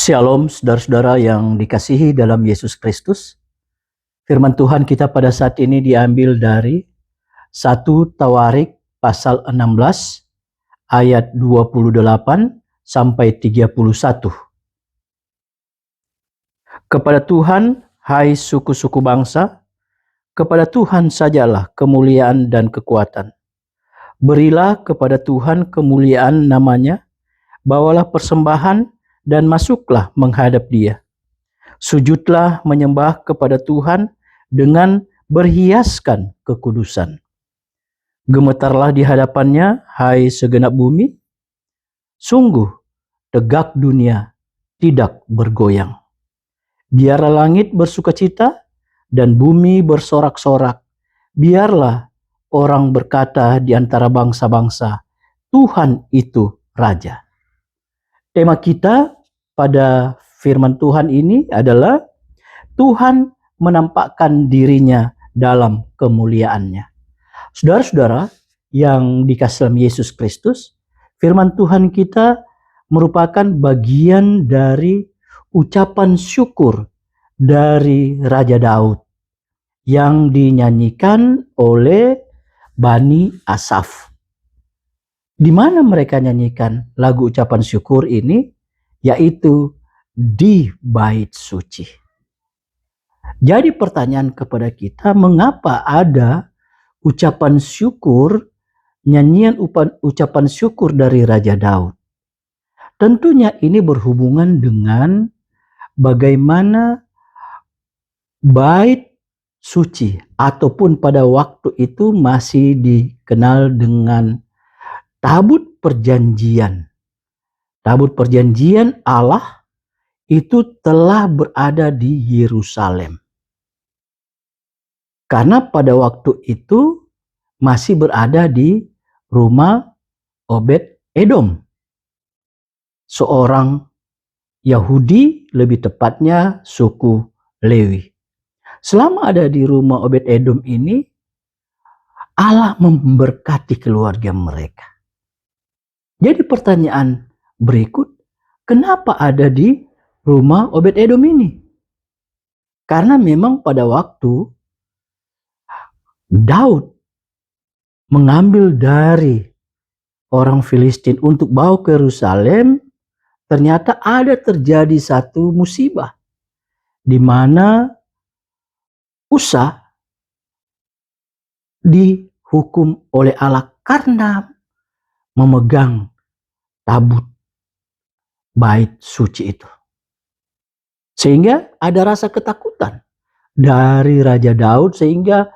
Shalom saudara-saudara yang dikasihi dalam Yesus Kristus. Firman Tuhan kita pada saat ini diambil dari 1 Tawarik pasal 16 ayat 28 sampai 31. Kepada Tuhan, hai suku-suku bangsa, kepada Tuhan sajalah kemuliaan dan kekuatan. Berilah kepada Tuhan kemuliaan namanya, bawalah persembahan dan masuklah menghadap Dia. Sujudlah menyembah kepada Tuhan dengan berhiaskan kekudusan. Gemetarlah di hadapannya, hai segenap bumi. Sungguh, tegak dunia tidak bergoyang. Biarlah langit bersukacita dan bumi bersorak-sorak. Biarlah orang berkata di antara bangsa-bangsa, Tuhan itu Raja. Tema kita pada firman Tuhan ini adalah Tuhan menampakkan dirinya dalam kemuliaannya. Saudara-saudara yang dikasihi dalam Yesus Kristus, firman Tuhan kita merupakan bagian dari ucapan syukur dari Raja Daud yang dinyanyikan oleh Bani Asaf. Di mana mereka nyanyikan lagu ucapan syukur ini? Yaitu di bait suci. Jadi pertanyaan kepada kita, mengapa ada ucapan syukur, nyanyian ucapan syukur dari Raja Daud? Tentunya ini berhubungan dengan bagaimana bait suci ataupun pada waktu itu masih dikenal dengan tabut perjanjian. Tabut perjanjian Allah itu telah berada di Yerusalem. Karena pada waktu itu masih berada di rumah Obed-Edom. Seorang Yahudi, lebih tepatnya suku Lewi. Selama ada di rumah Obed-Edom ini, Allah memberkati keluarga mereka. Jadi pertanyaan berikut, kenapa ada di rumah Obed-Edom ini? Karena memang pada waktu Daud mengambil dari orang Filistin untuk bawa ke Yerusalem, ternyata ada terjadi satu musibah di mana Usa dihukum oleh Allah karena memegang tabut bait suci itu. Sehingga ada rasa ketakutan dari Raja Daud sehingga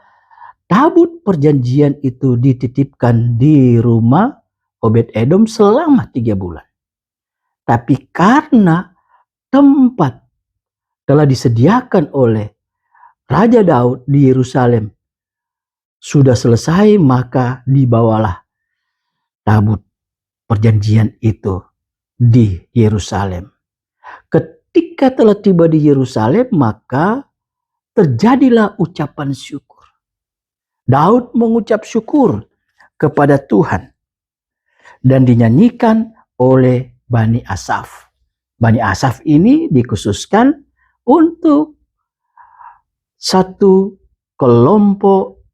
tabut perjanjian itu dititipkan di rumah Obed-Edom selama 3 bulan. Tapi karena tempat telah disediakan oleh Raja Daud di Yerusalem sudah selesai, maka dibawalah tabut perjanjian itu di Yerusalem. Ketika telah tiba di Yerusalem, maka terjadilah ucapan syukur. Daud mengucap syukur kepada Tuhan dan dinyanyikan oleh Bani Asaf. Bani Asaf ini dikhususkan untuk satu kelompok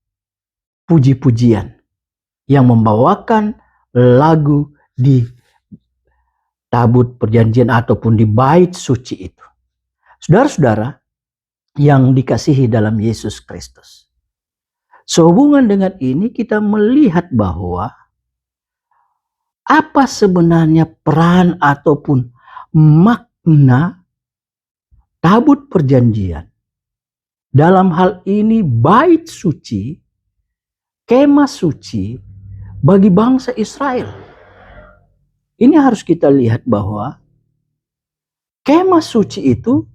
puji-pujian yang membawakan lagu di tabut perjanjian ataupun di bait suci itu. Saudara-saudara yang dikasihi dalam Yesus Kristus, sehubungan dengan ini kita melihat bahwa apa sebenarnya peran ataupun makna tabut perjanjian. Dalam hal ini bait suci, kemah suci bagi bangsa Israel. Ini harus kita lihat bahwa kemah suci itu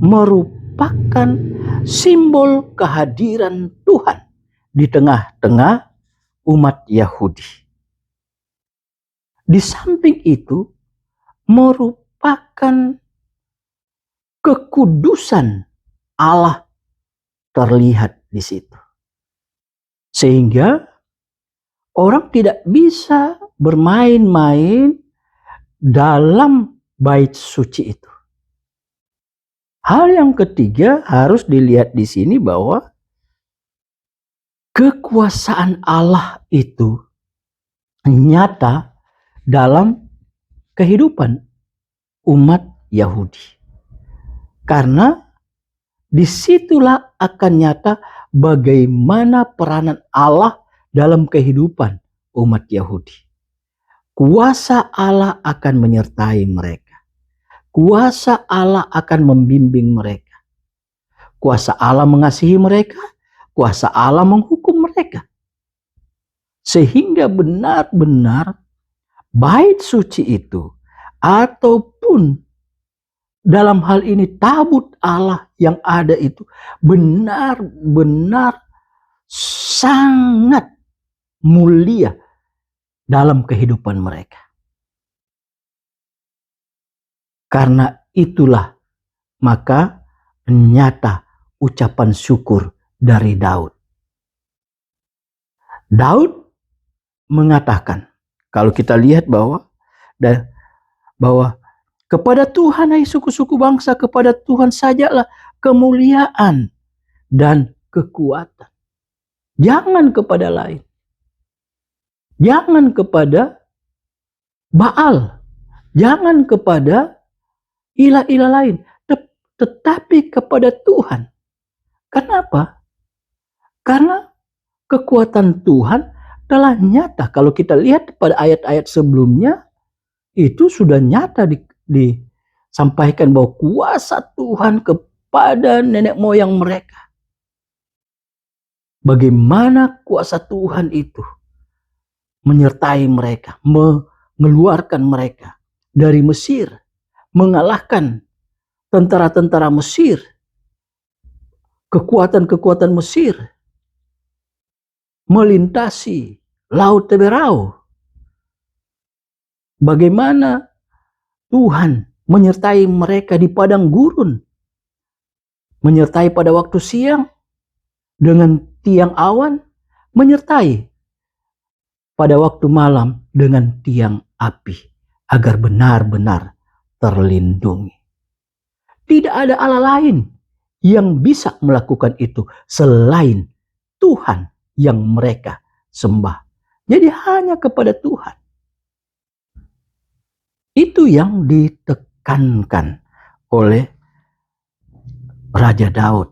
merupakan simbol kehadiran Tuhan di tengah-tengah umat Yahudi. Di samping itu merupakan kekudusan Allah terlihat di situ. Sehingga orang tidak bisa bermain-main dalam bait suci itu. Hal yang ketiga harus dilihat di sini bahwa kekuasaan Allah itu nyata dalam kehidupan umat Yahudi. Karena disitulah akan nyata bagaimana peranan Allah dalam kehidupan umat Yahudi. Kuasa Allah akan menyertai mereka. Kuasa Allah akan membimbing mereka. Kuasa Allah mengasihi mereka. Kuasa Allah menghukum mereka. Sehingga benar-benar bait suci itu ataupun dalam hal ini tabut Allah yang ada itu benar-benar sangat mulia dalam kehidupan mereka. Karena itulah maka nyata ucapan syukur dari Daud. Daud mengatakan, kalau kita lihat bahwa kepada Tuhan, hai suku-suku bangsa, kepada Tuhan sajalah kemuliaan dan kekuatan. Jangan kepada lain. Jangan kepada Baal. Jangan kepada ilah-ilah lain. Tetapi kepada Tuhan. Kenapa? Karena kekuatan Tuhan telah nyata. Kalau kita lihat pada ayat-ayat sebelumnya, itu sudah nyata disampaikan bahwa kuasa Tuhan kepada nenek moyang mereka. Bagaimana kuasa Tuhan itu menyertai mereka, mengeluarkan mereka dari Mesir, mengalahkan tentara-tentara Mesir, kekuatan-kekuatan Mesir, melintasi Laut Teberau. Bagaimana Tuhan menyertai mereka di padang gurun, menyertai pada waktu siang dengan tiang awan, menyertai pada waktu malam dengan tiang api, agar benar-benar terlindungi. Tidak ada Allah lain yang bisa melakukan itu selain Tuhan yang mereka sembah. Jadi hanya kepada Tuhan. Itu yang ditekankan oleh Raja Daud.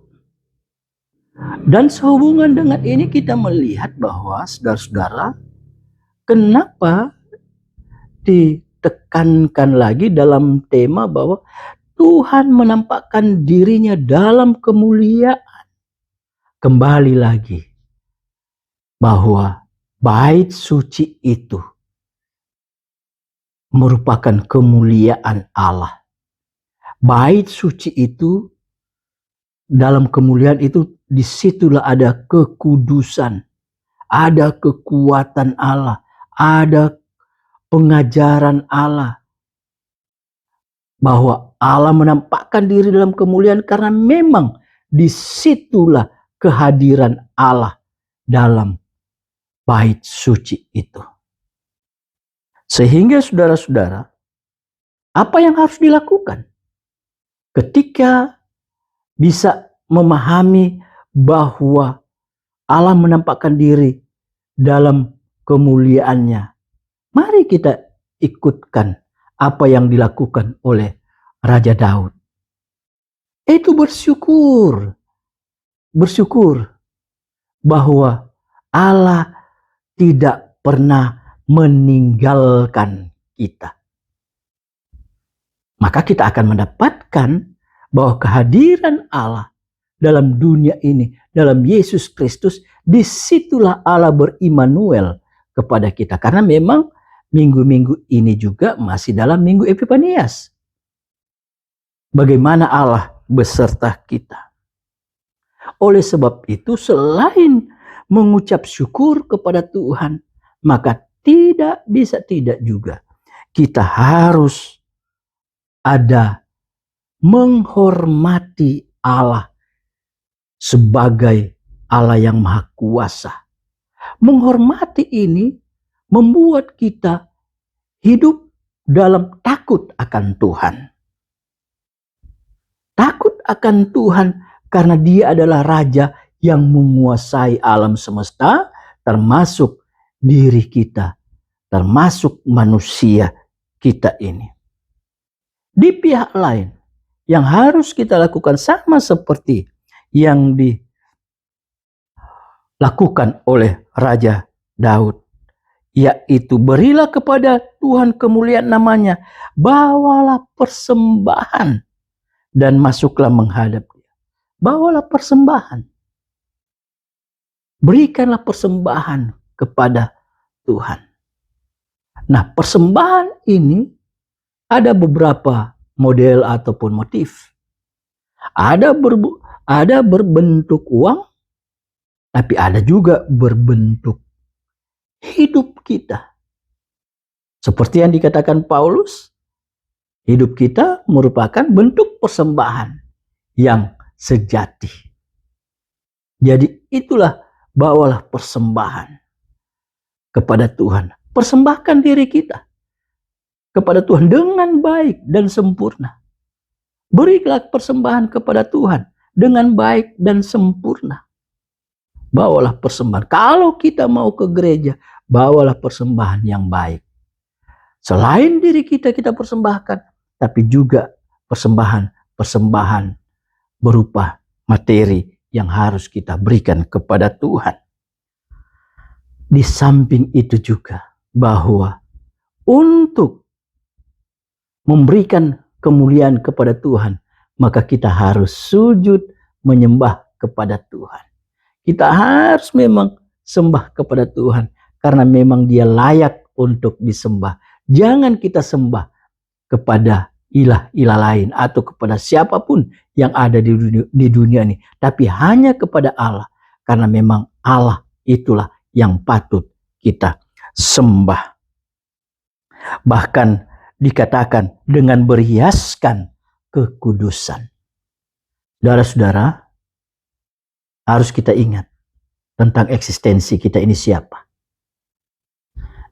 Dan sehubungan dengan ini kita melihat bahwa saudara-saudara, kenapa ditekankan lagi dalam tema bahwa Tuhan menampakkan dirinya dalam kemuliaan. Kembali lagi bahwa bait suci itu merupakan kemuliaan Allah. Bait suci itu, dalam kemuliaan itu, disitulah ada kekudusan, ada kekuatan Allah, ada pengajaran Allah, bahwa Allah menampakkan diri dalam kemuliaan karena memang disitulah kehadiran Allah dalam bait suci itu. Sehingga saudara-saudara, apa yang harus dilakukan ketika bisa memahami bahwa Allah menampakkan diri dalam kemuliaannya? Mari kita ikutkan apa yang dilakukan oleh Raja Daud. Itu bersyukur. Bersyukur bahwa Allah tidak pernah meninggalkan kita. Maka kita akan mendapatkan bahwa kehadiran Allah dalam dunia ini, dalam Yesus Kristus, disitulah Allah berimmanuel kepada kita. Karena memang minggu-minggu ini juga masih dalam minggu Epifanias. Bagaimana Allah beserta kita. Oleh sebab itu, selain mengucap syukur kepada Tuhan, maka tidak bisa tidak juga kita harus ada menghormati Allah sebagai Allah yang Maha Kuasa. Menghormati ini membuat kita hidup dalam takut akan Tuhan. Takut akan Tuhan karena Dia adalah Raja yang menguasai alam semesta, termasuk diri kita, termasuk manusia kita ini. Di pihak lain, yang harus kita lakukan sama seperti yang dilakukan oleh Raja Daud, yaitu berilah kepada Tuhan kemuliaan namanya, bawalah persembahan dan masuklah menghadap Dia. Bawalah persembahan. Berikanlah persembahan kepada Tuhan. Nah, persembahan ini ada beberapa model ataupun motif. Ada berbentuk uang, tapi ada juga berbentuk hidup kita. Seperti yang dikatakan Paulus, hidup kita merupakan bentuk persembahan yang sejati. Jadi itulah, bawalah persembahan kepada Tuhan. Persembahkan diri kita kepada Tuhan dengan baik dan sempurna. Berilah persembahan kepada Tuhan dengan baik dan sempurna. Bawalah persembahan. Kalau kita mau ke gereja, bawalah persembahan yang baik. Selain diri kita persembahkan, tapi juga persembahan berupa materi yang harus kita berikan kepada Tuhan. Di samping itu juga bahwa untuk memberikan kemuliaan kepada Tuhan, maka kita harus sujud menyembah kepada Tuhan. Kita harus memang sembah kepada Tuhan karena memang Dia layak untuk disembah. Jangan kita sembah kepada ilah-ilah lain atau kepada siapapun yang ada di dunia ini, tapi hanya kepada Allah, karena memang Allah itulah yang patut kita sembah. Bahkan dikatakan dengan berhiaskan kekudusan. Saudara-saudara, harus kita ingat tentang eksistensi kita ini siapa.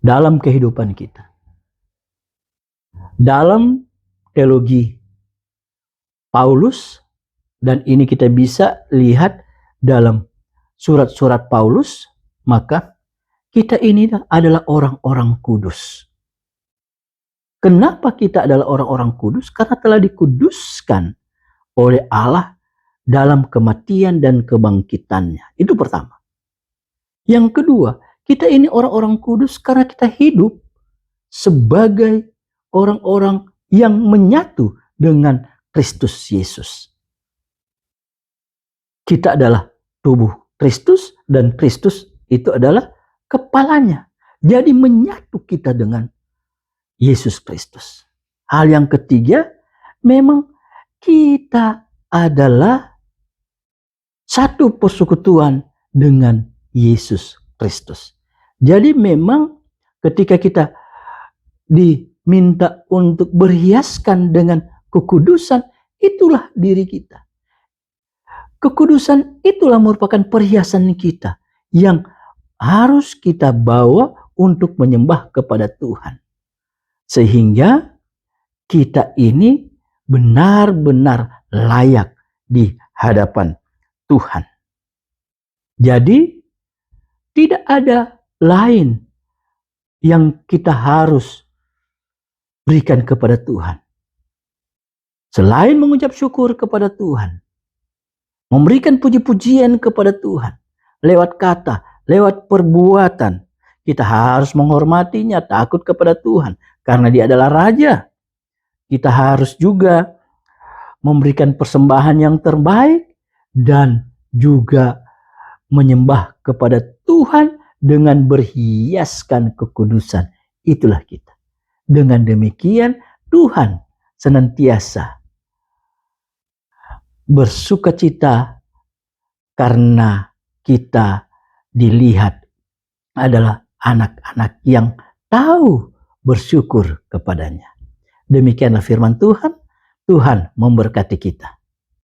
Dalam kehidupan kita. Dalam teologi Paulus, dan ini kita bisa lihat dalam surat-surat Paulus, maka kita ini adalah orang-orang kudus. Kenapa kita adalah orang-orang kudus? Karena telah dikuduskan oleh Allah dalam kematian dan kebangkitannya. Itu pertama. Yang kedua, kita ini orang-orang kudus karena kita hidup sebagai orang-orang yang menyatu dengan Kristus Yesus. Kita adalah tubuh Kristus dan Kristus itu adalah kepalanya. Jadi menyatu kita dengan Yesus Kristus. Hal yang ketiga, memang kita adalah satu persekutuan dengan Yesus Kristus. Jadi memang ketika kita diminta untuk berhiaskan dengan kekudusan, itulah diri kita. Kekudusan itulah merupakan perhiasan kita yang harus kita bawa untuk menyembah kepada Tuhan. Sehingga kita ini benar-benar layak di hadapan Tuhan. Jadi tidak ada lain yang kita harus berikan kepada Tuhan. Selain mengucap syukur kepada Tuhan, memberikan puji-pujian kepada Tuhan, lewat kata, lewat perbuatan, kita harus menghormatinya, takut kepada Tuhan, karena Dia adalah Raja. Kita harus juga memberikan persembahan yang terbaik dan juga menyembah kepada Tuhan dengan berhiaskan kekudusan. Itulah kita. Dengan demikian Tuhan senantiasa bersukacita karena kita dilihat adalah anak-anak yang tahu bersyukur kepadanya. Demikianlah firman Tuhan. Tuhan memberkati kita.